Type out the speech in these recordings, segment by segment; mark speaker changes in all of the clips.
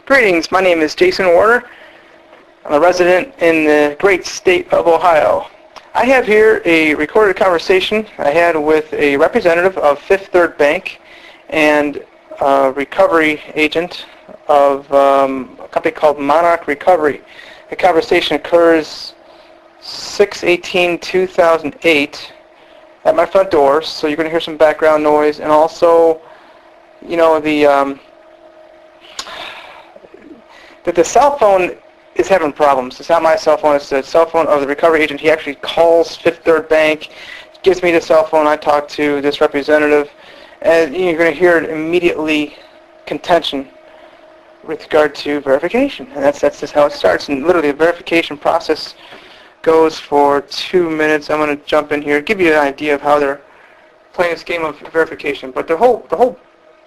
Speaker 1: Greetings, my name is Jason Warner. I'm a resident in the great state of Ohio. I have here a recorded conversation I had with a representative of Fifth Third Bank and a recovery agent of a company called Monarch Recovery. The conversation occurs 6/18/2008 at my front door, so you're going to hear some background noise, and also, you know, the cell phone is having problems. It's not my cell phone, it's the cell phone of the recovery agent. He actually calls Fifth Third Bank, gives me the cell phone, I talk to this representative, and you're going to hear it immediately contention with regard to verification. And that's just how it starts. And literally the verification process goes for 2 minutes. I'm going to jump in here, give you an idea of how they're playing this game of verification. But the whole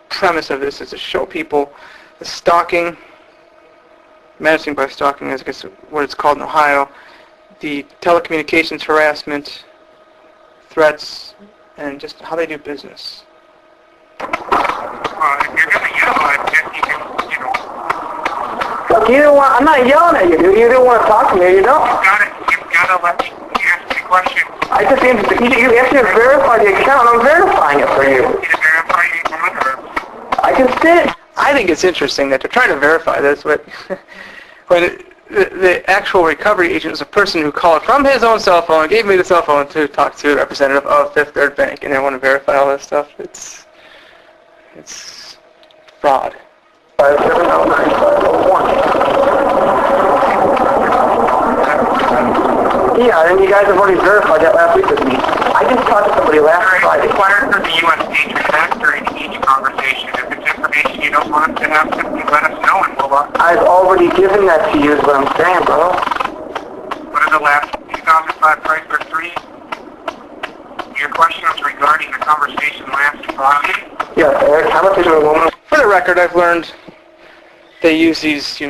Speaker 1: premise of this is to show people the stalking, menacing by stalking, is I guess what it's called in Ohio, the telecommunications harassment, threats, and just how they do business.
Speaker 2: If you're going to yell, I guess you can,
Speaker 3: Look, you don't want, I'm not yelling at you, dude. You don't want to talk to me, you don't.
Speaker 2: You've got to let me ask the question.
Speaker 3: I just you asked me to verify the account. I'm verifying it for you.
Speaker 2: You to verify your phone, or?
Speaker 3: I can sit.
Speaker 1: I think it's interesting that they're trying to verify this, but when the actual recovery agent is a person who called from his own cell phone and gave me the cell phone to talk to a representative of Fifth Third Bank, and they want to verify all this stuff. It's fraud.
Speaker 3: 5709501. Yeah, and you guys have already verified that last week with me. I just talked to somebody last Friday.
Speaker 2: It's required for the U.S. state factor in each conversation. If it's information you don't want to have, simply let us know and we'll...
Speaker 3: I've already given that to you is what I'm saying, bro.
Speaker 2: What is the last 2005 price for 3? Your question was regarding the conversation last Friday?
Speaker 3: Yes, Eric, how much is a woman?
Speaker 1: For the record, I've learned they use these,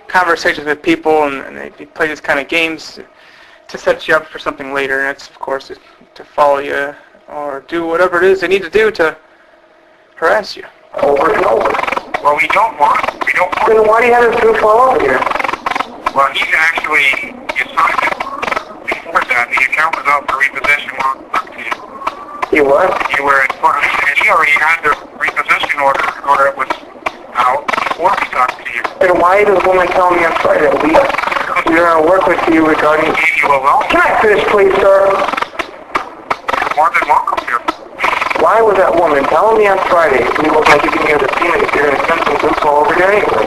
Speaker 1: conversations with people, and they play these kind of games to set you up for something later, and it's, of course, to follow you or do whatever it is they need to do to harass you.
Speaker 3: Over and over.
Speaker 2: Well, we don't want...
Speaker 3: Then why do you have this goof all over here?
Speaker 2: Well, he's actually... You signed it before that. The account was out for repossession when I talked to you.
Speaker 3: You what?
Speaker 2: You were in front of me, and he already had the repossession order, or it was out before we talked to you.
Speaker 3: Then why did the woman tell me on Friday that we're going to work with you regarding...
Speaker 2: Gave you a loan.
Speaker 3: Can I finish, please, sir?
Speaker 2: You're more than welcome to.
Speaker 3: Why was that woman telling me on Friday we were going to give you the payment if you're going to send some goof all over there anyway?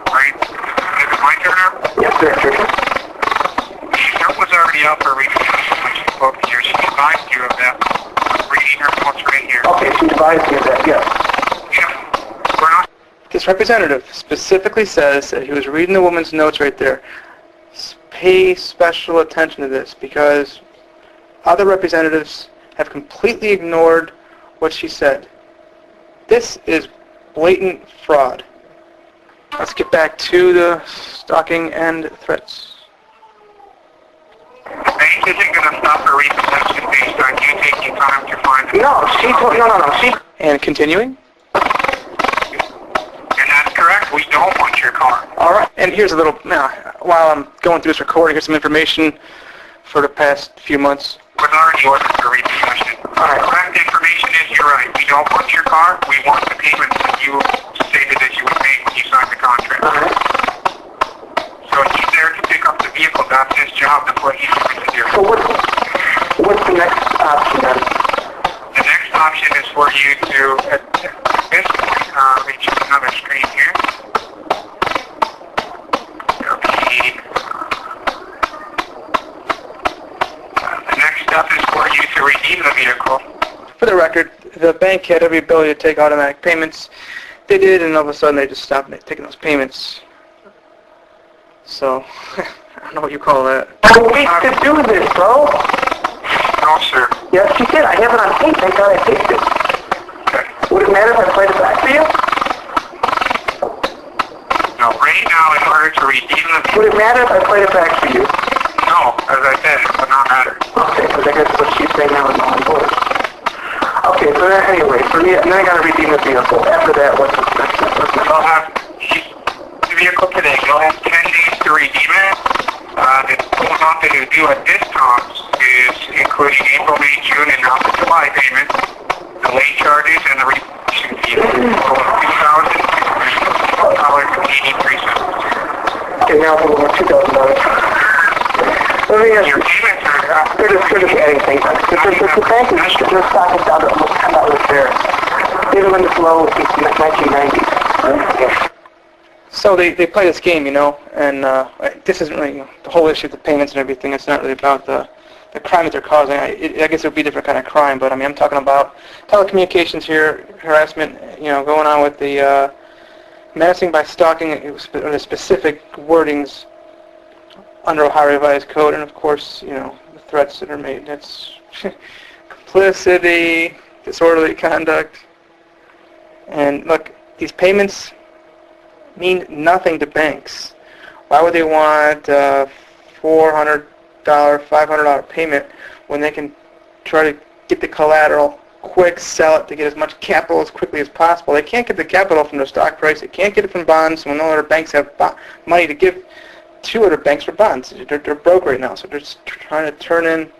Speaker 2: Right? Is it my turn now?
Speaker 3: Yes, sir, sure.
Speaker 2: The account was already out for repossession when she spoke to you. She advised you of that. Reading her notes right here.
Speaker 3: Okay, she advised me of that, yes.
Speaker 2: Yeah. We're not...
Speaker 1: This representative specifically says that he was reading the woman's notes right there. Pay special attention to this, because other representatives have completely ignored what she said. This is blatant fraud. Let's get back to the stalking and threats.
Speaker 2: The bank isn't going to stop a repossession based on you taking time to find the...
Speaker 3: No, she...
Speaker 1: And continuing.
Speaker 2: And that's correct. We don't want your car.
Speaker 1: All right, and here's a little, while I'm going through this recording, here's some information for the past few months.
Speaker 2: Was already ordered for repossession.
Speaker 3: All right.
Speaker 2: Correct information is you're right. We don't want your car. We want the payments that you stated that you would make when you signed the contract.
Speaker 3: All right.
Speaker 2: So he's there to pick up the vehicle. That's his job. That's what he's going to do.
Speaker 3: So what's the next option then?
Speaker 2: The next option is for you to, at this point, let me choose another screen here. Okay. The next step is for you to redeem the vehicle.
Speaker 1: For the record, the bank had every ability to take automatic payments. They did, and all of a sudden they just stopped taking those payments. So, I don't know what you call that.
Speaker 3: I'm waiting to do this, bro.
Speaker 2: No, sir.
Speaker 3: Yes, she did. I have it on tape. Thank God I taped it.
Speaker 2: Okay.
Speaker 3: Would it matter if I played it back for you?
Speaker 2: No, right now, in order to redeem the vehicle...
Speaker 3: Would it matter if I played it back for you?
Speaker 2: No, as I said, it would not matter.
Speaker 3: Okay, because I guess what she's saying now is not important. Okay, Okay, so then anyway, for me, and then I gotta redeem the vehicle. After that, what's the next step?
Speaker 2: You'll have the vehicle today. You'll have 10 days to redeem it. The total amount that is due at this time is including April, May, June, and now the July payments, the late charges, and the redemption fee. Total of $2,083.
Speaker 3: Okay, now it's over $2,000. Let me ask
Speaker 2: Your
Speaker 3: you,
Speaker 2: payments are
Speaker 3: they're just adding things. The bank is their stock is down to almost $10 there. They've been this low since the 1990s.
Speaker 1: So they play this game, you know, and this isn't really, you know, the whole issue of the payments and everything. It's not really about the crime that they're causing. I guess it would be a different kind of crime, but I mean, I'm talking about telecommunications here, harassment, you know, going on with the menacing by stalking, or the specific wordings under Ohio Revised Code, and of course, you know, the threats that are made. That's complicity, disorderly conduct, and look, these payments mean nothing to banks. Why would they want $400, $500 payment when they can try to get the collateral quick, sell it to get as much capital as quickly as possible? They can't get the capital from their stock price. They can't get it from bonds when no other banks have money to give to other banks for bonds. They're broke right now, so they're just trying to turn in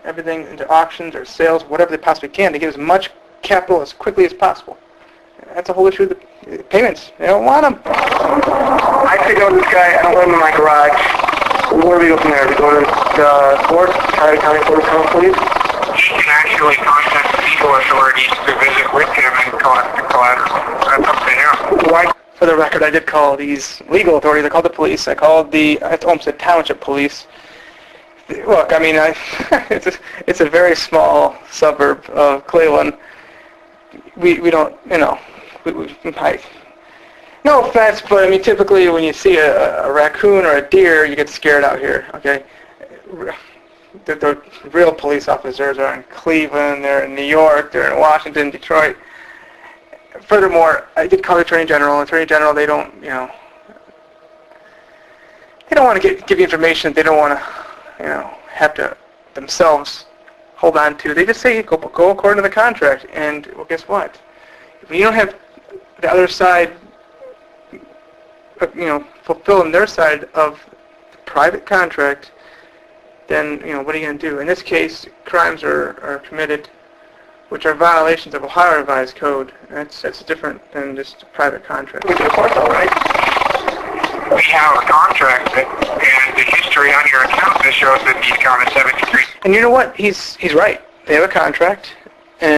Speaker 1: everything into auctions or sales, whatever they possibly can, to get as much capital as quickly as possible. That's a whole issue of the payments. They don't want them.
Speaker 3: I take out this guy, I don't let him in my garage. Where do we go from there? We go to the court, County Court of Common Pleas?
Speaker 2: He can actually contact legal authorities to visit with him and collect the collateral. That's up to him.
Speaker 1: Why? For the record, I did call these legal authorities. I called the police. I called the Olmsted Township Police. Look, I mean, it's a very small suburb of Cleveland. We don't, you know, no offense, but I mean, typically when you see a raccoon or a deer, you get scared out here, okay? The real police officers are in Cleveland, they're in New York, they're in Washington, Detroit. Furthermore, I did call the Attorney General. Attorney General, they don't, you know, they don't want to give you information they don't want to, you know, have to themselves hold on to. They just say go according to the contract. And well, guess what? If you don't have the other side, you know, fulfilling their side of the private contract, then, you know, what are you going to do? In this case, crimes are committed which are violations of Ohio Revised Code. That's different than just a private contract.
Speaker 3: We can afford that, right?
Speaker 2: We have a contract and the history on your account that shows that the account is 73.
Speaker 1: And you know what? He's right. They have a contract.